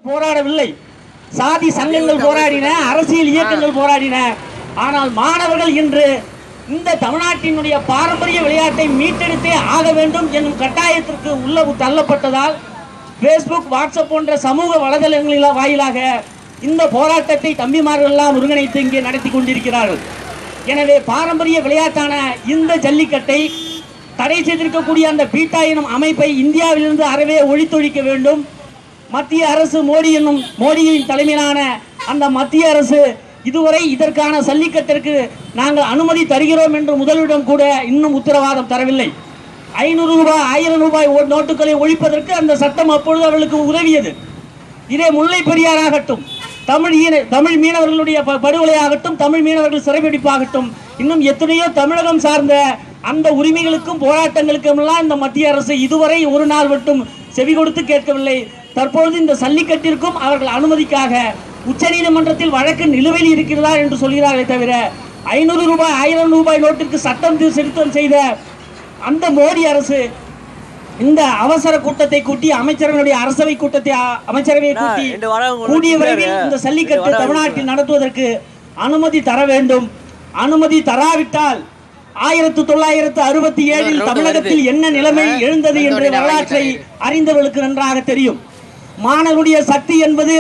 போராடவில்லை. சாதி சங்கங்கள் போராடின, அரசியல் இயக்கங்கள் போராடின. ஆனால் மாணவர்கள் இன்று இந்த தமிழ்நாட்டினுடைய பாரம்பரிய விளையாட்டை மீட்டெடுத்தே ஆக வேண்டும் என்னும் கட்டாயத்திற்கு உள்ள தள்ளப்பட்டதால் பேஸ்புக், வாட்ஸ்அப் போன்ற சமூக வலைதளங்களின் வாயிலாக இந்த போராட்டத்தை தம்பிமார்கள் எல்லாம் ஒருங்கிணைத்து இங்கே நடத்தி கொண்டிருக்கிறார்கள். எனவே பாரம்பரிய விளையாட்டான இந்த ஜல்லிக்கட்டை தடை செய்திருக்கக்கூடிய அந்த பீட்டா எனும் அமைப்பை இந்தியாவிலிருந்து அறவே ஒழித்தொழிக்க வேண்டும். மத்திய அரசு மோடியின் தலைமையிலான அந்த மத்திய அரசு இதுவரை இதற்கான ஜல்லிக்கட்டிற்கு நாங்கள் அனுமதி தருகிறோம் என்று முதலிடம் கூட இன்னும் உத்தரவாதம் தரவில்லை. 500 ரூபாய் 1000 ரூபாய் நோட்டுகளை ஒழிப்பதற்கு அந்த சட்டம் அப்பொழுது அவர்களுக்கு உதவியது. இதே முல்லை பெரியாராகட்டும், தமிழ் மீனவர்களுடைய படுகொலையாகட்டும், தமிழ் மீனவர்கள் சிறைபிடிப்பாகட்டும், இன்னும் எத்தனையோ தமிழகம் சார்ந்த அந்த உரிமைகளுக்கும் போராட்டங்களுக்கும் எல்லாம் இந்த மத்திய அரசு இதுவரை ஒரு நாள் மட்டும் செவி கொடுத்து கேட்கவில்லை. தற்பொழுது இந்த ஜல்லிக்கட்டிற்கும் அவர்கள் அனுமதிக்காக உச்சநீதிமன்றத்தில் வழக்கு நிலுவையில் இருக்கிறதா என்று சொல்கிறார்களே தவிர 500 ரூபாய் 1000 ரூபாய் நோட்டிற்கு சட்டம் திருத்தம் செய்த அந்த மோடி அரசு இந்த அவசர கூட்டத்தை கூட்டி அமைச்சரவையுடைய அரசவை கூட்டத்தை அமைச்சரவையை கூட்டி கூடிய விரைவில் இந்த ஜல்லிக்கட்டு தமிழ்நாட்டில் நடத்துவதற்கு அனுமதி தர வேண்டும். அனுமதி தராவிட்டால் 1967 தமிழகத்தில் என்ன நிலைமை எழுந்தது என்று வரலாற்றை அறிந்தவர்களுக்கு நன்றாக தெரியும். மாணவருடைய சக்தி என்பது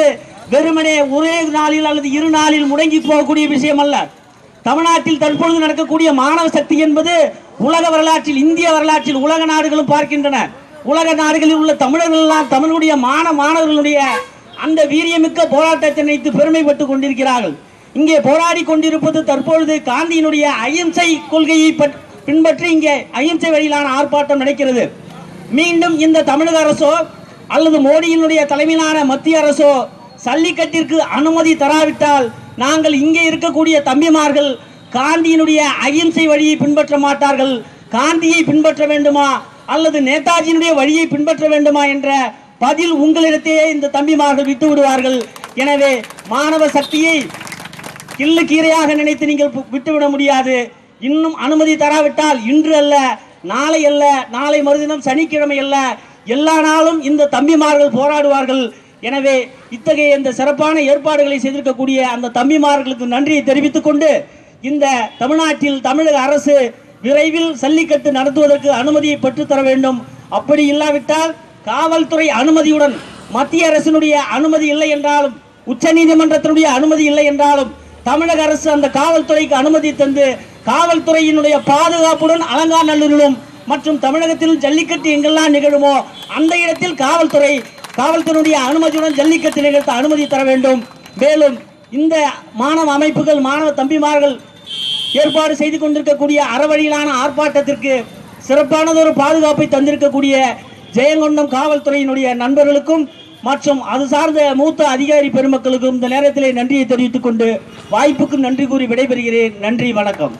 வெறுமனே ஒரே நாளில் அல்லது 2 நாளில் முடங்கி போகக்கூடிய விஷயம் அல்ல. தமிழ்நாட்டில் தற்பொழுது நடக்கக்கூடிய மாணவ சக்தி என்பது உலக வரலாற்றில், இந்திய வரலாற்றில் உலக நாடுகளும் பார்க்கின்றன. உலக நாடுகளில் உள்ள தமிழர்கள் எல்லாம் தமிழுடைய மாணவர்களுடைய அந்த வீரியமிக்க போராட்டத்தை நினைத்து பெருமைப்பட்டுக் கொண்டிருக்கிறார்கள். இங்கே போராடி கொண்டிருப்பது தற்பொழுது காந்தியினுடைய அகிம்சை கொள்கையை பின்பற்றி இங்கே அகிம்சை வழியிலான ஆர்ப்பாட்டம் நடக்கிறது. மீண்டும் இந்த தமிழக அரசோ அல்லது மோடியினுடைய தலைமையிலான மத்திய அரசோ ஜல்லிக்கட்டிற்கு அனுமதி தராவிட்டால் நாங்கள் இங்கே இருக்கக்கூடிய தம்பிமார்கள் காந்தியினுடைய அகிம்சை வழியை பின்பற்ற மாட்டார்கள். காந்தியை பின்பற்ற வேண்டுமா அல்லது நேதாஜியினுடைய வழியை பின்பற்ற வேண்டுமா என்ற பதில் உங்களிடத்தையே இந்த தம்பிமார்கள் விட்டு விடுவார்கள். எனவே மாணவ சக்தியை கிள்ளு கீரையாக நினைத்து நீங்கள் விட்டுவிட முடியாது. இன்னும் அனுமதி தராவிட்டால் இன்று அல்ல, நாளை அல்ல, நாளை மறுதினம் சனிக்கிழமை அல்ல, எல்லா நாளும் இந்த தம்பிமார்கள் போராடுவார்கள். எனவே இத்தகைய இந்த சிறப்பான ஏற்பாடுகளை செய்திருக்கக்கூடிய அந்த தம்பிமார்களுக்கு நன்றியை தெரிவித்துக் கொண்டு இந்த தமிழ்நாட்டில் தமிழக அரசு விரைவில் ஜல்லிக்கட்டு நடத்துவதற்கு அனுமதியை பெற்றுத்தர வேண்டும். அப்படி இல்லாவிட்டால் காவல்துறை அனுமதியுடன், மத்திய அரசினுடைய அனுமதி இல்லை என்றாலும், உச்சநீதிமன்றத்தினுடைய அனுமதி இல்லை என்றாலும் தமிழக அரசு அந்த காவல்துறைக்கு அனுமதி தந்து காவல்துறையினுடைய பாதுகாப்புடன் அலங்காநல்லூரிலும் மற்றும் தமிழகத்தில் ஜல்லிக்கட்டு எங்கெல்லாம் நிகழுமோ அந்த இடத்தில் காவல்துறையுடைய அனுமதியுடன் ஜல்லிக்கட்டு நிகழ்த்த அனுமதி தர வேண்டும். மேலும் இந்த மாணவ அமைப்புகள், மாணவ தம்பிமார்கள் ஏற்பாடு செய்து கொண்டிருக்கக்கூடிய அறவழியிலான ஆர்ப்பாட்டத்திற்கு சிறப்பானதொரு பாதுகாப்பை தந்திருக்கக்கூடிய ஜெயங்கொண்டம் காவல்துறையினுடைய நண்பர்களுக்கும் மற்றும் அது சார்ந்த மூத்த அதிகாரி பெருமக்களுக்கும் இந்த நேரத்திலே நன்றியை தெரிவித்துக் கொண்டு வாய்ப்புக்கு நன்றி கூறி விடைபெறுகிறேன். நன்றி, வணக்கம்.